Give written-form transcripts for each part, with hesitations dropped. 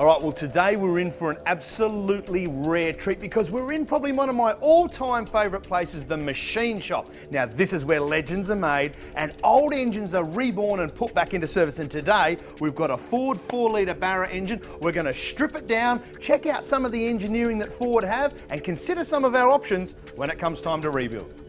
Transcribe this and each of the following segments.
All right, well today we're in for an absolutely rare treat because we're in probably one of my all-time favourite places, the machine shop. Now this is where legends are made and old engines are reborn and put back into service, and today we've got a Ford 4-litre Barra engine. We're going to strip it down, check out some of the engineering that Ford have and consider some of our options when it comes time to rebuild.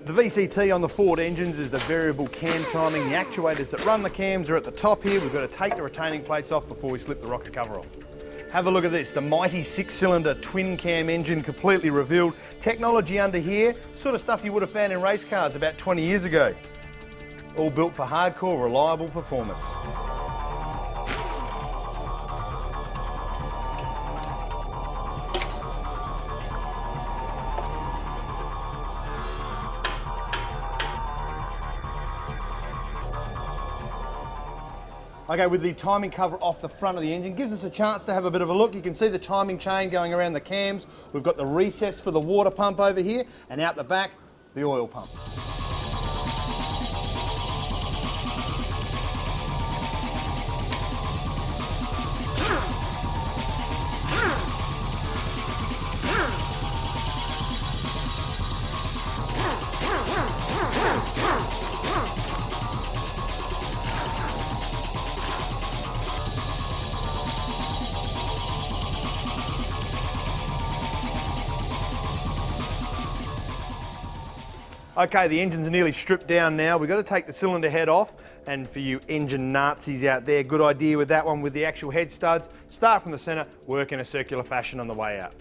The VCT on the Ford engines is the variable cam timing. The actuators that run the cams are at the top here. We've got to take the retaining plates off before we slip the rocker cover off. Have a look at this, the mighty 6-cylinder twin cam engine completely revealed. Technology under here, sort of stuff you would have found in race cars about 20 years ago. All built for hardcore, reliable performance. Okay, with the timing cover off the front of the engine, gives us a chance to have a bit of a look. You can see the timing chain going around the cams. We've got the recess for the water pump over here, and out the back, the oil pump. Okay, the engine's nearly stripped down now. We've got to take the cylinder head off, and for you engine Nazis out there, good idea with that one with the actual head studs. Start from the centre, work in a circular fashion on the way out.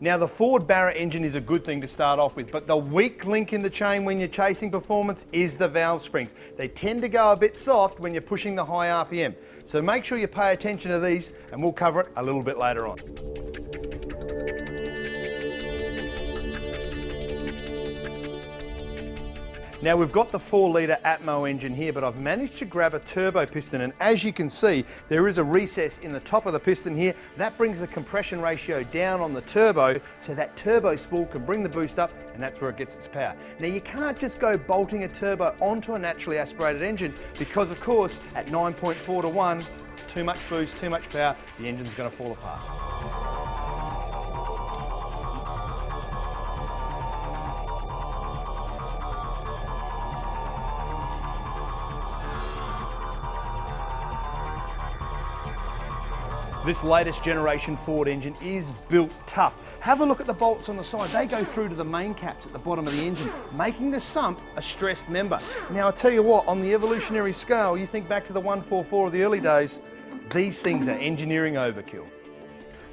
Now the Ford Barra engine is a good thing to start off with, but the weak link in the chain when you're chasing performance is the valve springs. They tend to go a bit soft when you're pushing the high RPM. So make sure you pay attention to these, and we'll cover it a little bit later on. Now we've got the 4-litre Atmo engine here, but I've managed to grab a turbo piston, and as you can see, there is a recess in the top of the piston here. That brings the compression ratio down on the turbo, so that turbo spool can bring the boost up, and that's where it gets its power. Now you can't just go bolting a turbo onto a naturally aspirated engine because, of course, at 9.4 to 1, it's too much boost, too much power, the engine's going to fall apart. This latest generation Ford engine is built tough. Have a look at the bolts on the side. They go through to the main caps at the bottom of the engine, making the sump a stressed member. Now I tell you what, on the evolutionary scale, you think back to the 144 of the early days, these things are engineering overkill.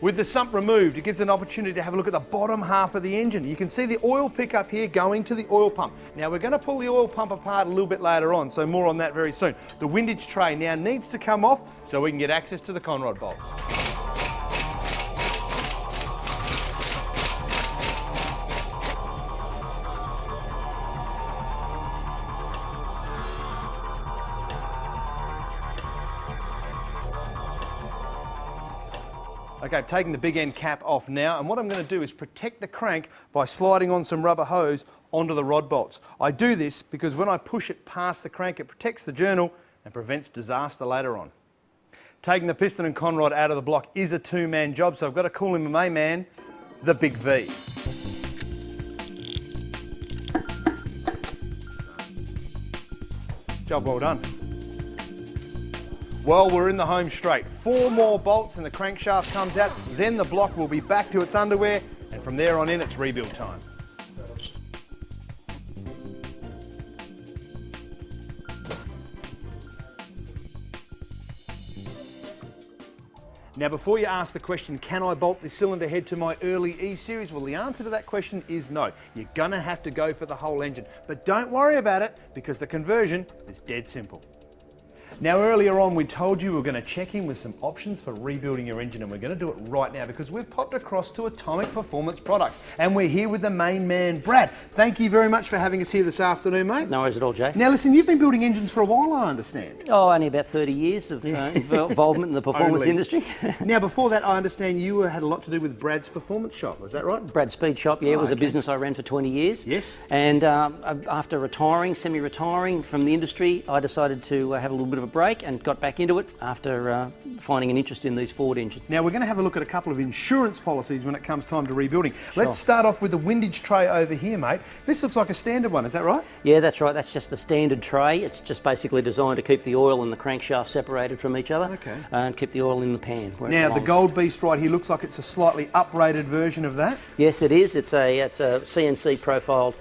With the sump removed, it gives an opportunity to have a look at the bottom half of the engine. You can see the oil pickup here going to the oil pump. Now we're going to pull the oil pump apart a little bit later on, so more on that very soon. The windage tray now needs to come off so we can get access to the conrod bolts. Okay, I've taken the big end cap off now, and what I'm going to do is protect the crank by sliding on some rubber hose onto the rod bolts. I do this because when I push it past the crank, it protects the journal and prevents disaster later on. Taking the piston and conrod out of the block is a two-man job, so I've got to call him my main man, the Big V. Job well done. Well, we're in the home straight. 4 more bolts and the crankshaft comes out, then the block will be back to its underwear, and from there on in, it's rebuild time. Now, before you ask the question, can I bolt this cylinder head to my early E-Series? Well, the answer to that question is no. You're gonna have to go for the whole engine, but don't worry about it because the conversion is dead simple. Now earlier on we told you we were going to check in with some options for rebuilding your engine, and we're going to do it right now because we've popped across to Atomic Performance Products and we're here with the main man, Brad. Thank you very much for having us here this afternoon, mate. No worries at all, Jason. Now listen, you've been building engines for a while, I understand. Oh, only about 30 years of involvement in the performance industry. Now before that, I understand you had a lot to do with Brad's Performance Shop, is that right? Brad's Speed Shop, yeah, was a business I ran for 20 years. Yes. And after retiring, semi-retiring from the industry, I decided to have a little bit of a break and got back into it after finding an interest in these Ford engines. Now we're going to have a look at a couple of insurance policies when it comes time to rebuilding. Sure. Let's start off with the windage tray over here, mate. This looks like a standard one, is that right? Yeah, that's right. That's just the standard tray. It's just basically designed to keep the oil and the crankshaft separated from each other. Okay. And keep the oil in the pan. Now the Gold Beast right here looks like it's a slightly uprated version of that. Yes, it is. It's a CNC profiled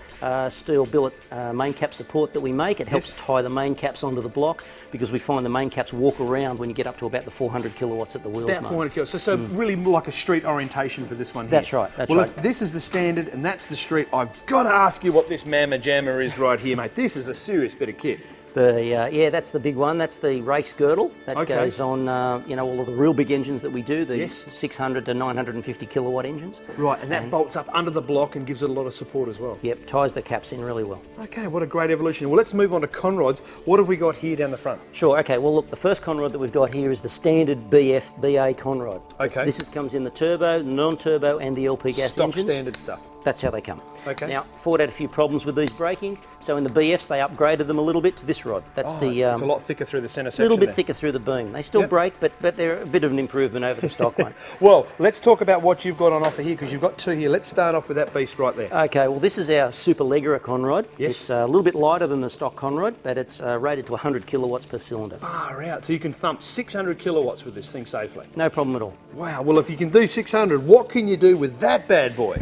steel billet main cap support that we make. It helps tie the main caps onto the block because we find the main caps walk around when you get up to about the 400 kilowatts at the wheels. About 400 kilowatts. So really like a street orientation for this one here. That's right. That's well, right. If this is the standard and that's the street, I've got to ask you what this mamma jamma is right here, mate. This is a serious bit of kit. Yeah, that's the big one. That's the race girdle. That goes on, all of the real big engines that we do, the 600 to 950 kilowatt engines. Right, and that bolts up under the block and gives it a lot of support as well. Yep, ties the caps in really well. Okay, what a great evolution. Well, let's move on to conrods. What have we got here down the front? Sure, okay, well look, the first conrod that we've got here is the standard BF BA conrod. Okay. This comes in the turbo, non-turbo and the LP gas engines. Stock standard stuff. That's how they come. Okay. Now, Ford had a few problems with these braking, so in the BFs they upgraded them a little bit to this rod. That's it's a lot thicker through the centre section. A little bit thicker through the beam. They still brake, but they're a bit of an improvement over the stock one. Well, let's talk about what you've got on offer here, because you've got two here. Let's start off with that beast right there. Okay, well this is our Super Leggera conrod. Yes. It's a little bit lighter than the stock conrod, but it's rated to 100 kilowatts per cylinder. Far out. So you can thump 600 kilowatts with this thing safely. No problem at all. Wow, well if you can do 600, what can you do with that bad boy?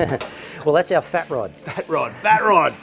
Well, that's our fat rod. Fat rod, fat rod.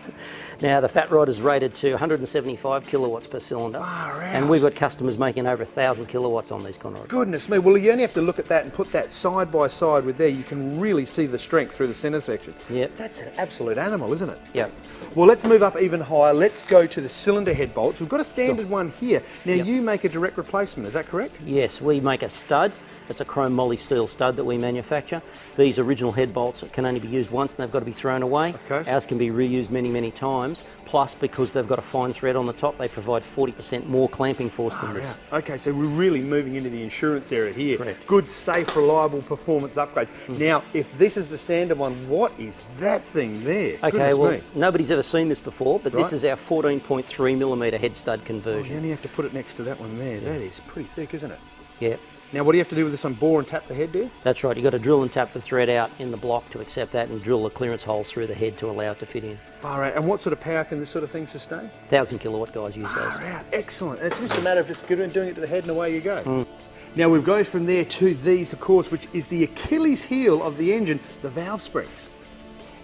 Now, the fat rod is rated to 175 kilowatts per cylinder. Far out. And we've got customers making over 1,000 kilowatts on these conrods. Goodness me, well you only have to look at that and put that side by side with there. You can really see the strength through the centre section. Yep. That's an absolute animal, isn't it? Yep. Well, let's move up even higher. Let's go to the cylinder head bolts. We've got a standard one here. Now, you make a direct replacement, is that correct? Yes, we make a stud. It's a chrome moly steel stud that we manufacture. These original head bolts can only be used once and they've got to be thrown away. Okay. Ours can be reused many, many times. Plus, because they've got a fine thread on the top, they provide 40% more clamping force than this. Okay, so we're really moving into the insurance area here. Correct. Good, safe, reliable performance upgrades. Now, if this is the standard one, what is that thing there? Okay, Goodness well, me. nobody's ever seen this before, but this is our 14.3 millimetre head stud Oh, conversion. you only have to put it next to that one there. That is pretty thick, isn't it? Yeah. Now, what do you have to do with this one? Bore and tap the head, do you? That's right, you've got to drill and tap the thread out in the block to accept that and drill the clearance holes through the head to allow it to fit in. Far out. And what sort of power can this sort of thing sustain? 1,000 kilowatt guys use those. Far out. Excellent. And it's just a matter of just doing it to the head and away you go. Now, we've gone from there to these, of course, which is the Achilles heel of the engine, the valve springs.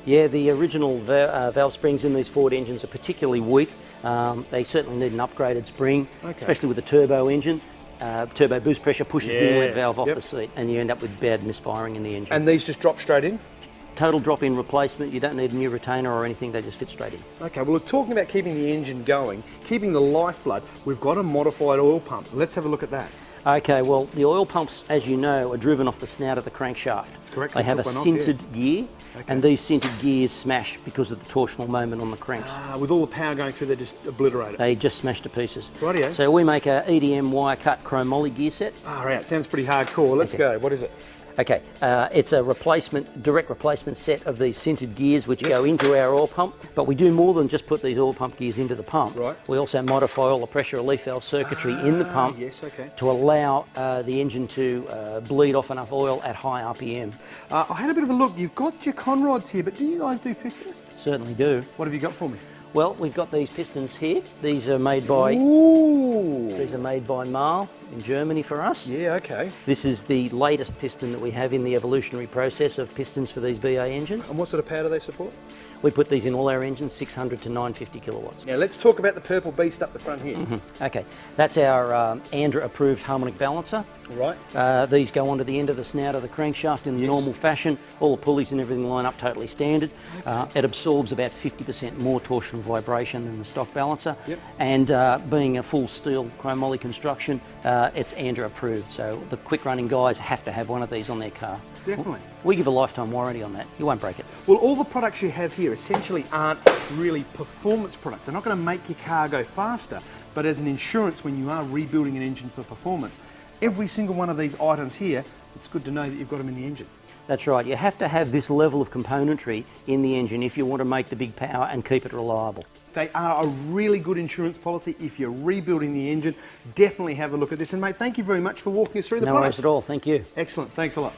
Yeah, the original valve springs in these Ford engines are particularly weak. They certainly need an upgraded spring, especially with a turbo engine. Turbo boost pressure pushes the inlet valve off the seat and you end up with bad misfiring in the engine. And these just drop straight in? Total drop-in replacement, you don't need a new retainer or anything, they just fit straight in. Okay, well, talking about keeping the engine going, keeping the lifeblood, we've got a modified oil pump. Let's have a look at that. Okay, well, the oil pumps, as you know, are driven off the snout of the crankshaft. That's correct. They have a sintered gear, and these sintered gears smash because of the torsional moment on the cranks. With all the power going through, they just obliterate it. They just smash to pieces. Rightio. So we make a EDM wire cut chrome moly gear set. Far out. Sounds pretty hardcore. Let's go. What is it? Okay, it's a direct replacement set of these sintered gears which go into our oil pump, but we do more than just put these oil pump gears into the pump. Right. We also modify all the pressure relief valve circuitry in the pump to allow the engine to bleed off enough oil at high RPM. I had a bit of a look. You've got your conrods here, but do you guys do pistons? Certainly do. What have you got for me? Well, we've got these pistons here. These are made by Ooh. These are made by Marl. in Germany for us. Yeah, okay. This is the latest piston that we have in the evolutionary process of pistons for these BA engines. And what sort of power do they support? We put these in all our engines, 600 to 950 kilowatts. Now let's talk about the purple beast up the front here. Okay, that's our ANDRA approved harmonic balancer. Right. These go onto the end of the snout of the crankshaft in the normal fashion. All the pulleys and everything line up totally standard. It absorbs about 50% more torsional vibration than the stock balancer. Yep. And being a full steel chromoly construction, it's ANDRA approved. So the quick running guys have to have one of these on their car. Definitely. We give a lifetime warranty on that. You won't break it. Well, all the products you have here essentially aren't really performance products. They're not going to make your car go faster, but as an insurance when you are rebuilding an engine for performance, every single one of these items here, it's good to know that you've got them in the engine. That's right. You have to have this level of componentry in the engine if you want to make the big power and keep it reliable. They are a really good insurance policy. If you're rebuilding the engine, definitely have a look at this. And mate, thank you very much for walking us through the No products. worries at all. Thank you. Excellent. Thanks a lot.